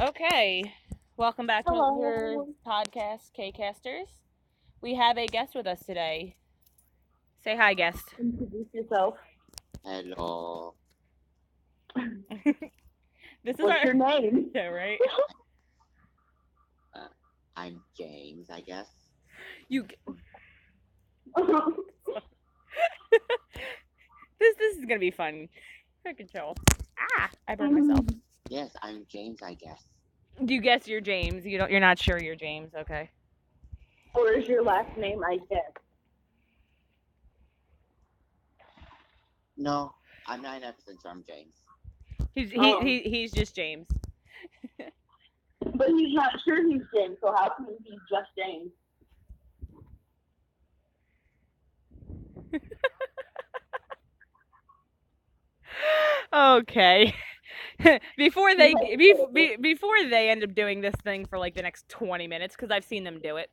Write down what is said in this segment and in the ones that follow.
Okay, welcome back to another Hello. podcast, K-Casters. We have a guest with us today. Say hi, guest. Introduce yourself. Hello. This is What's our your name? yeah, right. I'm James, I guess. You this is gonna be fun. I can tell. I burned myself. Yes, I'm James, I guess. You guess you're James. You're not sure you're James. Okay. Or is your last name, I guess? No, I'm 99% sure I'm James. He's just James. But he's not sure he's James, so how can he be just James? Okay. before they end up doing this thing for like the next 20 minutes, because I've seen them do it.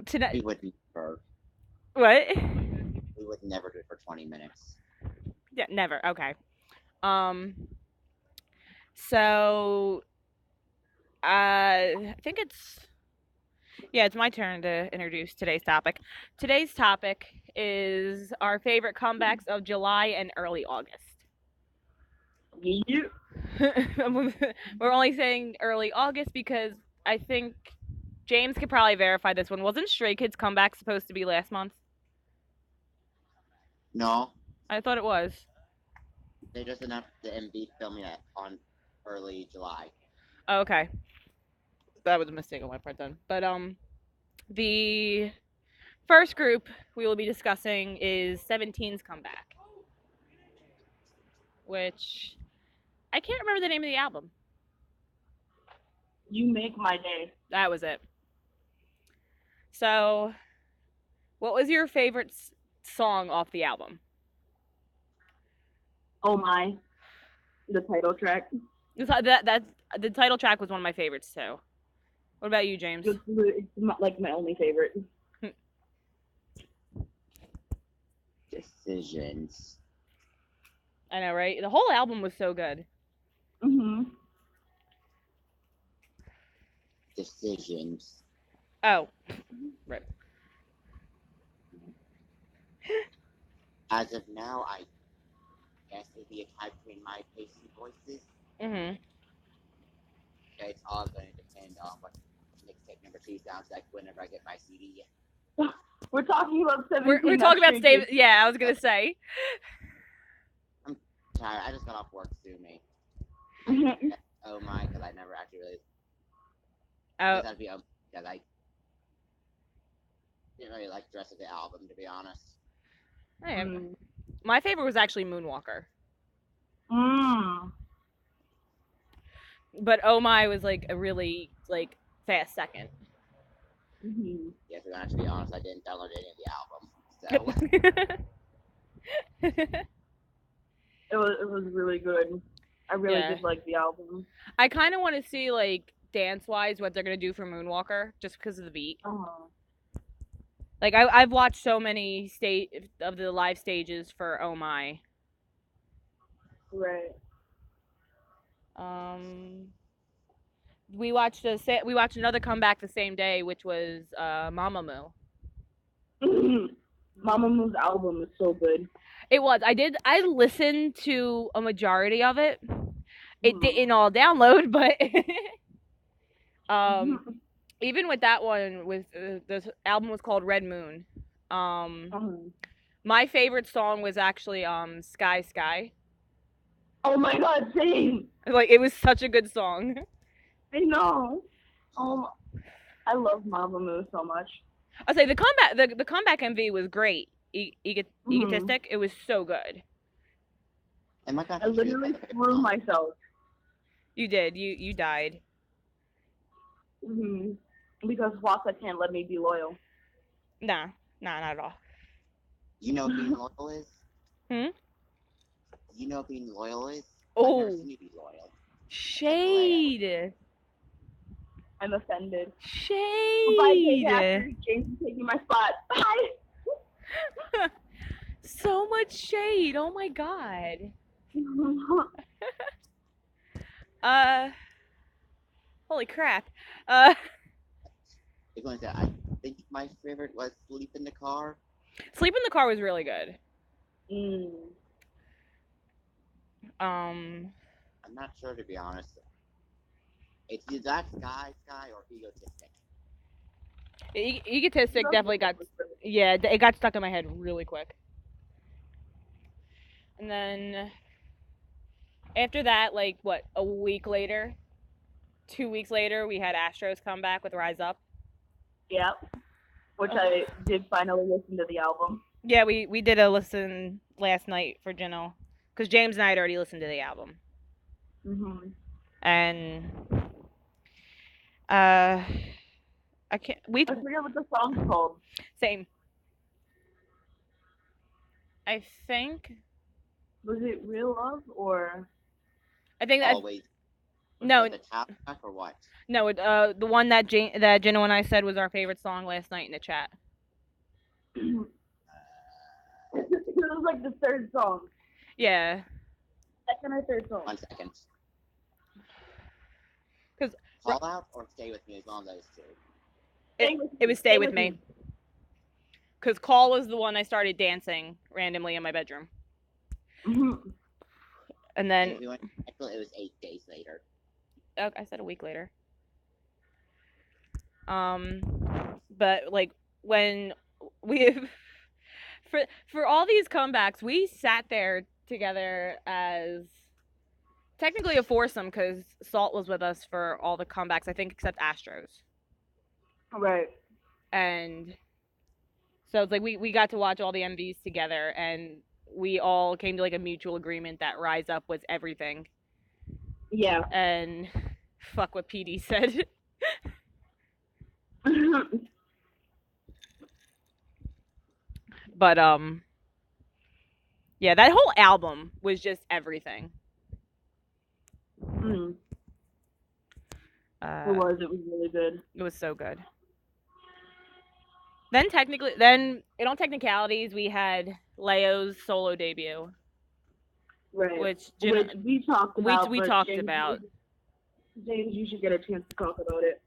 Tonight. We would never. What? We would never do it for 20 minutes. Yeah, never. Okay. So, I think it's my turn to introduce today's topic. Today's topic is our favorite comebacks of July and early August. You. We're only saying early August because I think James could probably verify this one. Wasn't Stray Kids comeback supposed to be last month? No, I thought it was. they just announced the MV filming it on early July. Oh, okay. That was a mistake on my part then. But the first group we will be discussing is 17's comeback, which I can't remember the name of the album. You make my day. That was it. So, what was your favorite song off the album? Oh my. The title track. The title track was one of my favorites too. What about you, James? It's like my only favorite. Decisions. I know, right? The whole album was so good. Decisions. Oh, right. As of now, I guess it'd be a tie between my Pacey voices. It's all going to depend on what mixtape number 2 sounds like whenever I get my CD. We're talking about 17. We're talking about Stave. Yeah, I was gonna say. I'm tired. I just got off work. Sue me. Oh my, because I never actually really. Oh. That'd be because I didn't really like the rest of the album, to be honest. My favorite was actually Moonwalker. But Oh My was like a really fast second. Yes, we're gonna to be honest. I didn't download any of the album, so. It was really good. I really did like the album. I kind of want to see dance-wise what they're gonna do for Moonwalker, just because of the beat. Like I've watched so many of the live stages for Oh My. Right. We watched another comeback the same day, which was Mamamoo. Mamamoo's album is so good. It was. I listened to a majority of it. It didn't all download, but even with that one, the album was called Red Moon. My favorite song was actually Sky Sky. Oh my god, same. It was such a good song. I know. I love Mamamoo so much. I'll say the comeback MV was great. Egotistic. It was so good. I literally threw myself. You did. You died. Because Waka can't let me be loyal. Nah, not at all. You know what being loyal is? You know what being loyal is? Oh. I've never seen you be loyal. Shade. I'm offended. Shade. Bye, James is taking my spot. Bye. So much shade. Oh my god. Holy crap. I think my favorite was Sleep in the Car. Sleep in the Car was really good. Mm. Um, I'm not sure, to be honest. It's either that Sky or Egotistic. Egotistic definitely got, yeah, it got stuck in my head really quick. And then after that, like, what, a week later, 2 weeks later, we had Astros come back with Rise Up. Yeah. Which I did finally listen to the album. Yeah, we did a listen last night for Gino, because James and I had already listened to the album. Mm-hmm. And I can't. I forget what the song's called. Same. I think. Was it Real Love or? I think that. Always. No. The top track or what? No. The one that Gino and I said was our favorite song last night in the chat. It was like the third song. Yeah. Second or third song. 1 second. 'Cause Call Out or Stay With Me is one of those two. It was Stay With Me. Because Call was the one I started dancing randomly in my bedroom. Mm-hmm. And then. It was 8 days later. Oh, I said a week later. But like when we for all these comebacks, we sat there together as technically a foursome because Salt was with us for all the comebacks, I think, except Astros. Right. And so it's like we got to watch all the MVs together, and we all came to like a mutual agreement that Rise Up was everything. Yeah. And fuck what PD said. But yeah, that whole album was just everything. Mm. It was really good. It was so good. Then in all technicalities, we had Leo's solo debut. Right. Which we talked about. We talked about. James, you should get a chance to talk about it.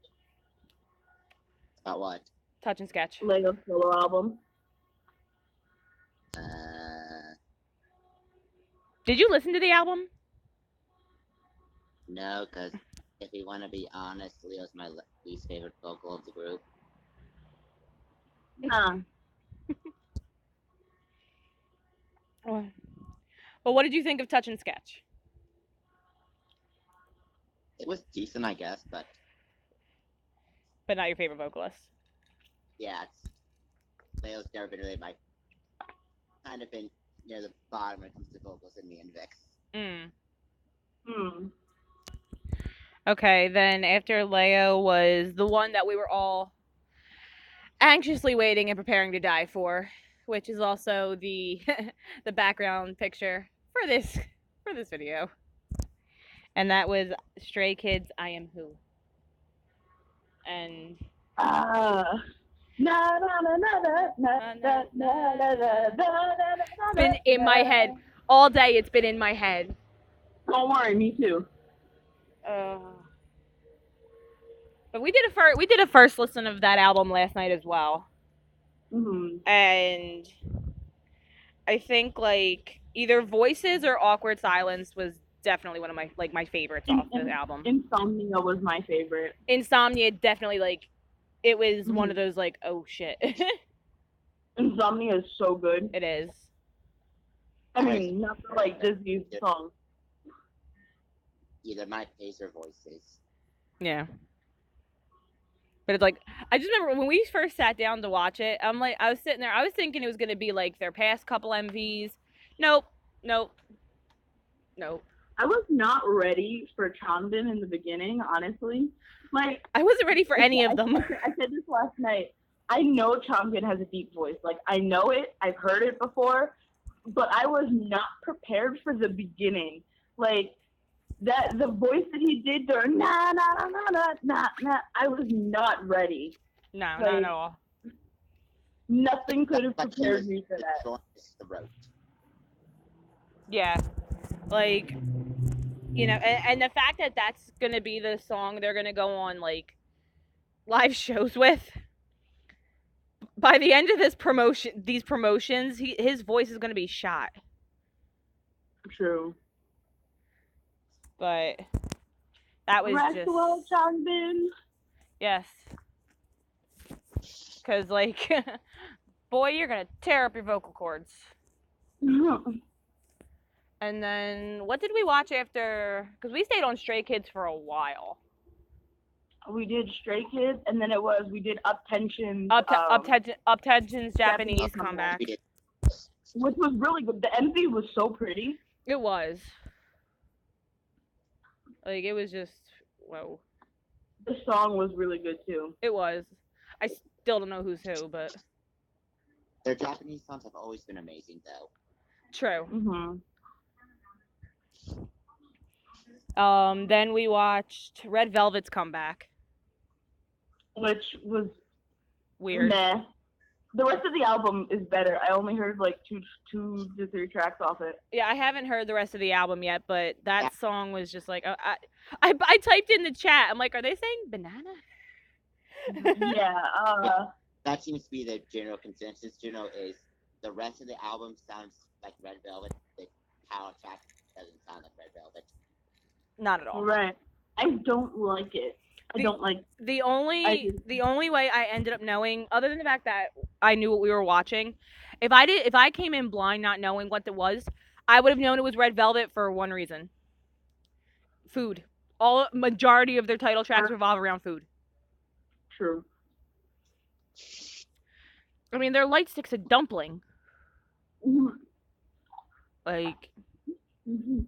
About what? Touch and Sketch. Leo's solo album. Did you listen to the album? No, because if we want to be honest, Leo's my least favorite vocal of the group. Nah. Well, what did you think of Touch and Sketch? It was decent, I guess, but not your favorite vocalist. Yeah, Leo's never been really kind of been near the bottom when it comes to vocals in me and Vix. Okay, then after Leo was the one that we were all anxiously waiting and preparing to die for, which is also the the background picture for this video. And that was Stray Kids' I Am Who. And it's been in my head all day. It's been in my head. Don't worry, me too. But we did a first listen of that album last night as well. Mm-hmm. And I think like either Voices or Awkward Silence was definitely one of my favorites off the album. Insomnia was my favorite. Insomnia definitely like it was one of those like oh shit. Insomnia is so good. It is. I mean, not for like Disney's song. Either My Face or Voices. Yeah. But it's like I just remember when we first sat down to watch it, I was sitting there, I was thinking it was gonna be like their past couple MVs. Nope. I was not ready for Changbin in the beginning, honestly. Like I wasn't ready for any of them. I said this last night. I know Changbin has a deep voice. Like I know it. I've heard it before, but I was not prepared for the beginning. Like that the voice that he did during nah. I was not ready. No, like, not at all. Nothing could have prepared me for that. The throat. Yeah. Like, you know, and the fact that that's going to be the song they're going to go on, like, live shows with, by the end of these promotions, his voice is going to be shot. True. But that was Maxwell just... Changbin. Yes. Because, like, boy, you're going to tear up your vocal cords. And then, what did we watch after? Because we stayed on Stray Kids for a while. We did Stray Kids, and then we did Up-Tension's Up-Tension's Japanese comeback. Which was really good. The MV was so pretty. It was. Like, it was just, whoa. The song was really good, too. It was. I still don't know who's who, but... Their Japanese songs have always been amazing, though. True. Mm-hmm. Then we watched Red Velvet's comeback. Which was... weird. Meh. The rest of the album is better. I only heard, like, two to three tracks off it. Yeah, I haven't heard the rest of the album yet, but that song was just like... I typed in the chat. I'm like, are they saying banana? Yeah, That seems to be the general consensus, is the rest of the album sounds like Red Velvet. The power track doesn't sound like Red Velvet. Not at all. Right. I don't like it. The only way I ended up knowing, other than the fact that I knew what we were watching, if I came in blind not knowing what it was, I would have known it was Red Velvet for one reason. Food. Majority of their title tracks revolve around food. True. I mean, their light stick's a dumpling. Mm-hmm. Like... Mm-hmm.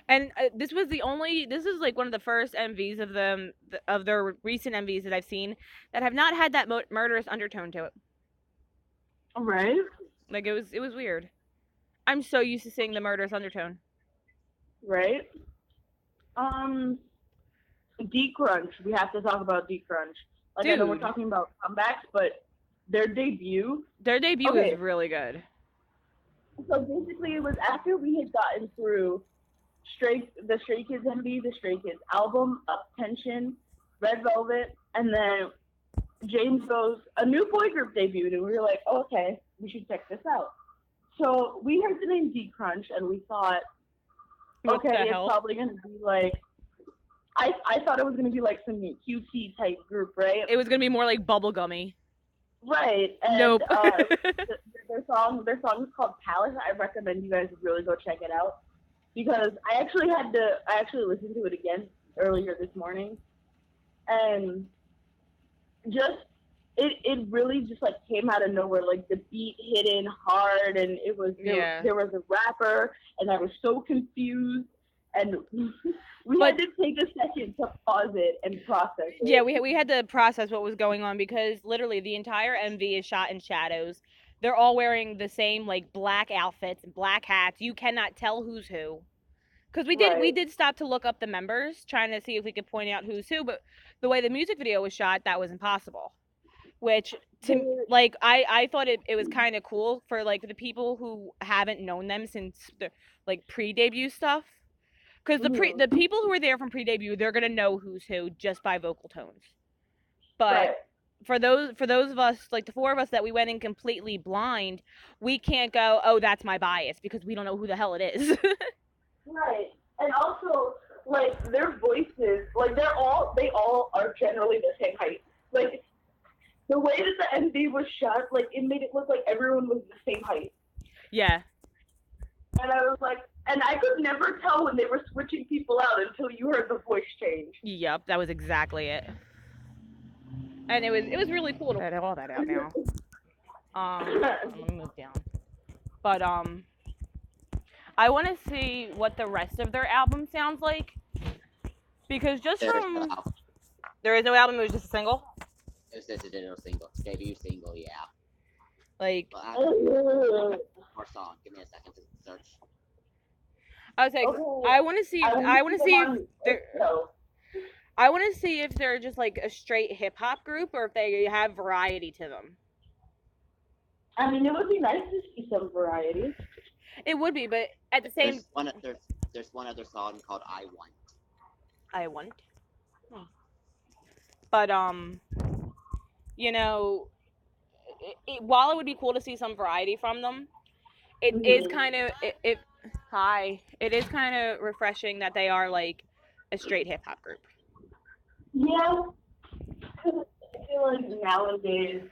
And this is like one of the first MVs of their recent MVs that I've seen that have not had that murderous undertone to it. Right. Like, it was weird. I'm so used to seeing the murderous undertone. Right. D-Crunch. We have to talk about D-Crunch. Like, I know we're talking about comebacks, but their debut is really good. So basically, it was after we had gotten through the Stray Kids MV, the Stray Kids album, Up-Tension, Red Velvet, and then James goes, a new boy group debuted, and we were like, oh, okay, we should check this out. So we heard the name D-Crunch, and we thought, okay, it's probably going to be like, I thought it was going to be like some QT type group, right? It was going to be more like bubblegummy. Right. And, nope. their song is called Palace. I recommend you guys really go check it out. Because I actually listened to it again earlier this morning, and it really just like came out of nowhere. Like the beat hit in hard, and there was a rapper, and I was so confused, and we had to take a second to pause it and process it. Yeah, we had to process what was going on because literally the entire MV is shot in shadows. They're all wearing the same like black outfits and black hats. You cannot tell who's who. Because we did stop to look up the members, trying to see if we could point out who's who, but the way the music video was shot, that was impossible. Which, like, I thought it was kind of cool for, like, the people who haven't known them since, like, pre-debut stuff. Because the people who are there from pre-debut, they're going to know who's who just by vocal tones. But for those of us, like the four of us that we went in completely blind, we can't go, oh, that's my bias, because we don't know who the hell it is. Right. And also, like, their voices, like, they all are generally the same height. Like, the way that the MV was shot, like, it made it look like everyone was the same height. Yeah. And I was like, and I could never tell when they were switching people out until you heard the voice change. Yep, that was exactly it. And it was really cool to edit all that out now. Let me move down. But, I want to see what the rest of their album sounds like. Because just from... There is no album, it was just a single? It was just a digital single. Debut single, yeah. Like... More song. Give me a second to search. I was like, I want to see if they're just like a straight hip-hop group or if they have variety to them. I mean, it would be nice to see some variety. It would be, but at the same, There's one other song called I Want. I want. But you know, while it would be cool to see some variety from them, it is kind of it is kind of refreshing that they are like a straight hip hop group. Yeah, 'cause I feel like nowadays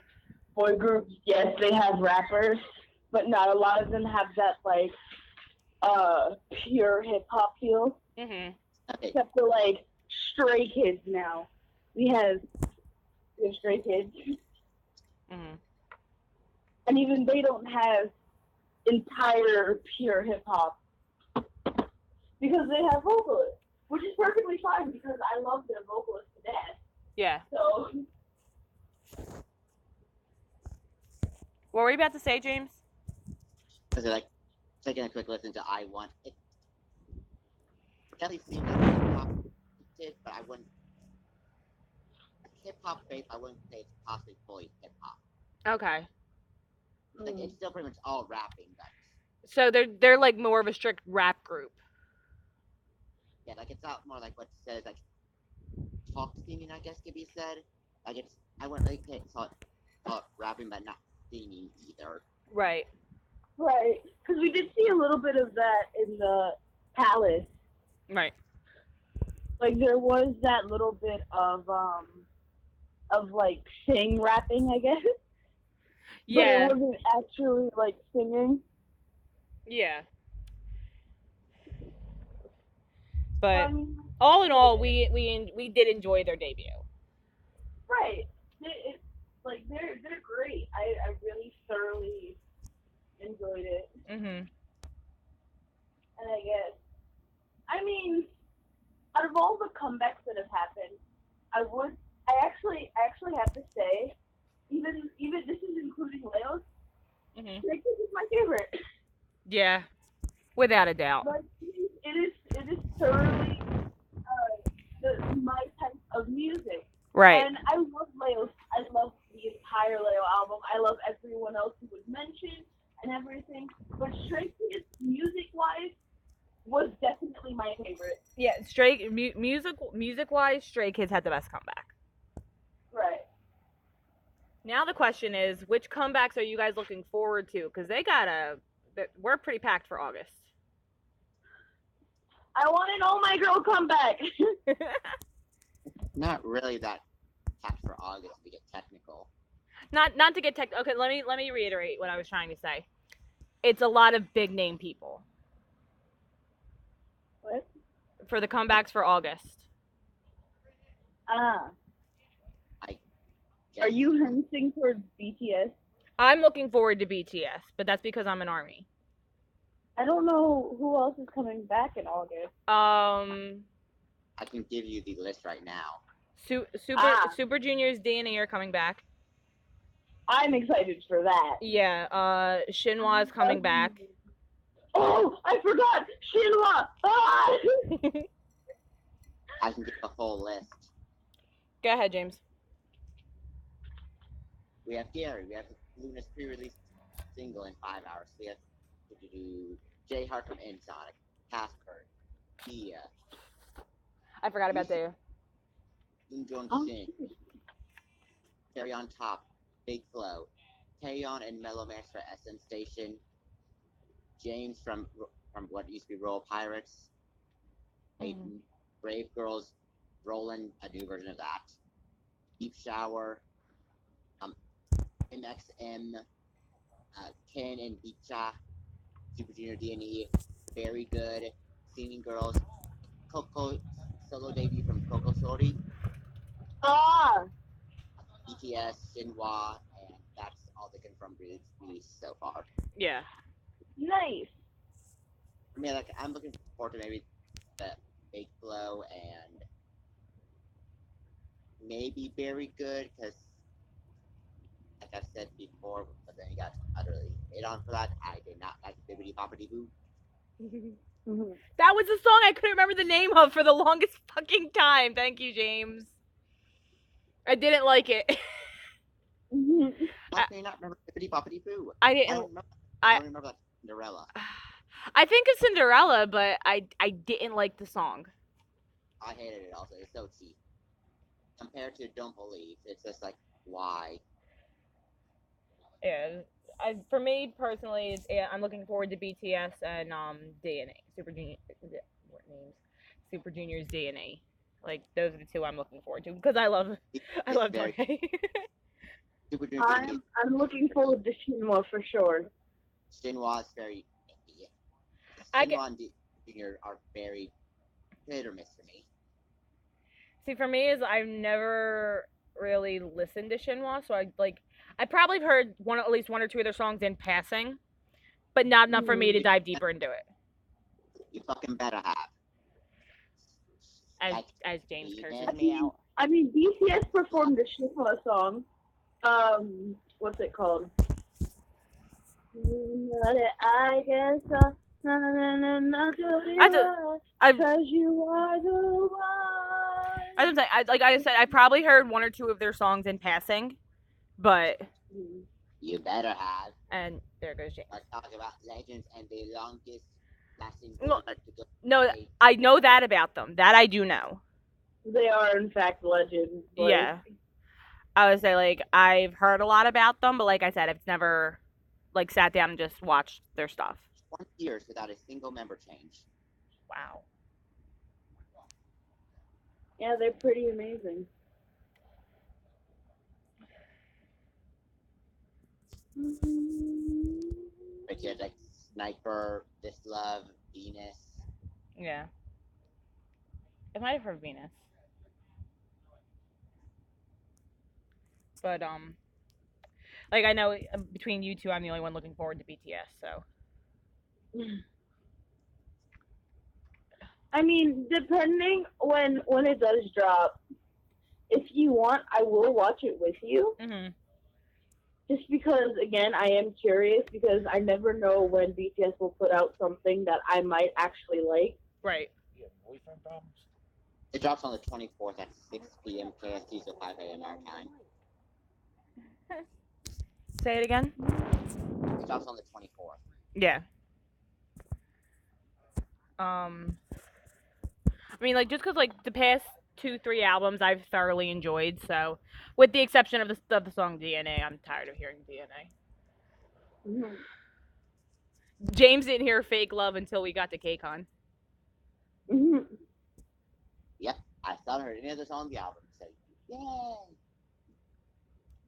boy groups, yes, they have rappers, but not a lot of them have that like pure hip hop feel. Mhm. Except for like Stray Kids now. We have Stray Kids. Mhm. And even they don't have entire pure hip hop because they have vocalists, which is perfectly fine because I love their vocalists to death. Yeah. So, what were you about to say, James? Because like taking a quick listen to I Want, it definitely seems like hip hop did, but I wouldn't. Hip hop based, I wouldn't say it's possibly fully hip hop. Okay. Like it's still pretty much all rapping, but So they're like more of a strict rap group. yeah, like it's not more like what says like talk singing, I guess could be said. Like it's I wouldn't really call it rapping, but not singing either. Right. Right, because we did see a little bit of that in the Palace. Right. Like there was that little bit of like sing rapping, I guess. Yeah. But it wasn't actually like singing. Yeah. But all in all, we did enjoy their debut. Right. Like they're great. I really thoroughly enjoyed it. Mhm. And I mean, out of all the comebacks that have happened, I actually have to say, even this is including Leo's, Mhm. Stray Kids is my favorite. Yeah. Without a doubt. Like it is thoroughly my type of music. Right. And I love Leo's. I love the entire Leo album. I love everyone else who was mentioned and everything. But Stray Kids, music-wise, was definitely my favorite. Yeah, music wise, Stray Kids had the best comeback. Right. Now the question is, which comebacks are you guys looking forward to? Because we're pretty packed for August. I want an Oh My Girl comeback. Not really that packed for August to get technical. Not to get technical. Okay, let me reiterate what I was trying to say. It's a lot of big name people. What? For the comebacks for August. Are you hinting towards BTS? I'm looking forward to BTS, but that's because I'm an ARMY. I don't know who else is coming back in August. I can give you the list right now. Super Junior's DNA are coming back. I'm excited for that. Yeah, Shinhwa is coming back. Oh, I forgot! Shinhwa! Ah! I can give a full list. Go ahead, James. We have Gary. We have Luna's pre-release single in 5 hours. We have J Hart from Insonic, Casper, Dia. I forgot about Dia. Moon Joon Shin, Carry on Top, Big Flow, Taeyeon and Mellow Master SM Station, James from what used to be Royal Pirates, Brave Girls, Roland, a new version of that, Deep Shower, MXM, Ken and Bicha, Super Junior D&E, Very Good, Singing Girls, Coco solo debut from Coco Shorty, BTS, Shinhwa, and that's all the confirmed release so far. Yeah. Nice. I mean, like, I'm looking forward to maybe the Big Flow and maybe Very Good, because like I've said before, but then you got utterly hate on for that. I did not like Bibbidi Bobbidi Boo. That was a song I couldn't remember the name of for the longest fucking time. Thank you, James. I didn't like it. How can you not remember Bibbidi Bobbidi Boo? I didn't. I don't remember that Cinderella. I think it's Cinderella, but I didn't like the song. I hated it also. It's so cheap. Compared to Don't Believe, it's just like, why? Yeah, for me personally, I'm looking forward to BTS and DNA Super Junior. What names? Super Junior's DNA. Like those are the two I'm looking forward to because I love It's very Dorje. Super Junior. I'm looking forward to Shinwa for sure. Shinhwa is very. I get, Shinhwa and Junior are very hit or miss for me. see, for me is I've never really listened to Shinhwa, so I probably heard at least one or two of their songs in passing, but not enough for me to dive deeper into it. You fucking better have. As James curses me out. I mean, BTS performed the Shinhwa song. What's it called? I guess because you are the one. I'm saying, like I said, I probably heard one or two of their songs in passing, but You better have. and there goes James. Let's talk about legends and the longest lasting. No, I know that about them. That I do know. They are in fact legends. Like, Yeah. I would say like I've heard a lot about them, but like I said, I've never like sat down and just watched their stuff. 20 years without a single member change. Wow. Yeah, they're pretty amazing. But you had like Sniper, This Love, Venus. Yeah. I might have heard Venus. But like I know between you two, I'm the only one looking forward to BTS. So. I mean, depending when it does drop, if you want, I will watch it with you. Mhm. Just because, again, I am curious because I never know when BTS will put out something that I might actually like. Right. You have boyfriend problems? It drops on the 24th at 6 p.m. KST, so 5 a.m. our time. Say it again. It drops on the 24th. Yeah. I mean, like, just because, like, the past 2-3 albums I've thoroughly enjoyed, so, with the exception of the song DNA, I'm tired of hearing DNA. Mm-hmm. James didn't hear Fake Love until we got to KCON. Mm-hmm. Yep, I still heard any other song on the album, so yay!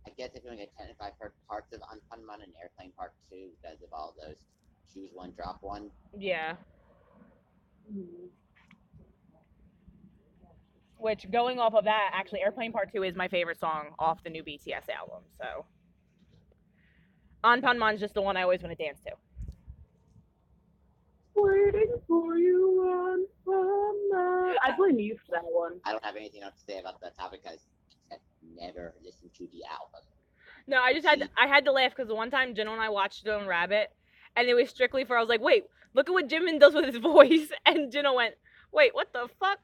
I guess if doing a 10 if I've heard parts of Unpunman and Airplane Part 2 because of all those choose one, drop one. Yeah. Mm-hmm. Which, going off of that, actually, Airplane Part 2 is my favorite song off the new BTS album, so. Anpanman's just the one I always want to dance to. Waiting for you on I blame you for that one. I don't have anything else to say about that topic because I've never listened to the album. No, I had to laugh because the one time Jin and I watched Stone Rabbit, and it was strictly for, I was like, wait, look at what Jimin does with his voice, and Jin went, wait, what the fuck?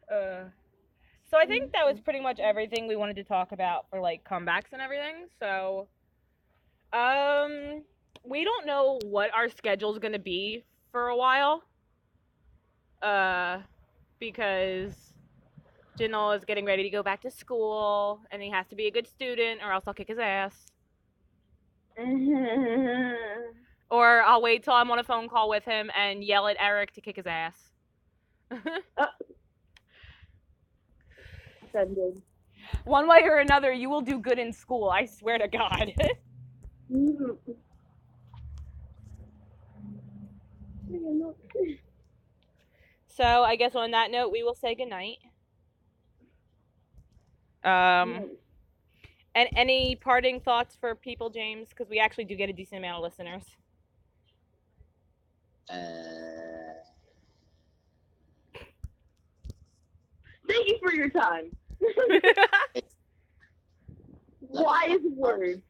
So I think that was pretty much everything we wanted to talk about for like comebacks and everything. So, we don't know what our schedule's gonna be for a while. Because Jinol is getting ready to go back to school, and he has to be a good student, or else I'll kick his ass. Or I'll wait till I'm on a phone call with him and yell at Eric to kick his ass. Offended. One way or another, you will do good in school. I swear to God. So I guess on that note, we will say goodnight. And any parting thoughts for people, James? Because we actually do get a decent amount of listeners. Thank you for your time. Wise words.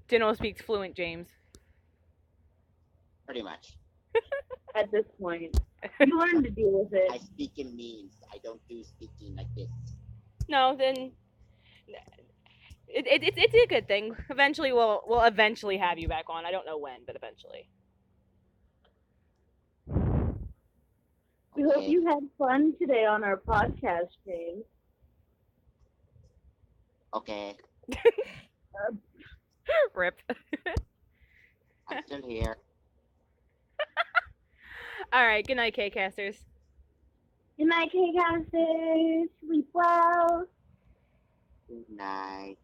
Jinol speaks fluent James. Pretty much. At this point. You learn to deal with I it. speak in memes. I don't do speaking like this. No, then it's a good thing. Eventually, we'll eventually have you back on. I don't know when, but eventually. We hope Okay. you had fun today on our podcast, James. Okay. Rip. I'm still here. All right. Good night, K-casters. Good night, K-casters. Sleep well. Good night.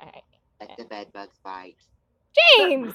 All right. Let the bed bugs bite. James.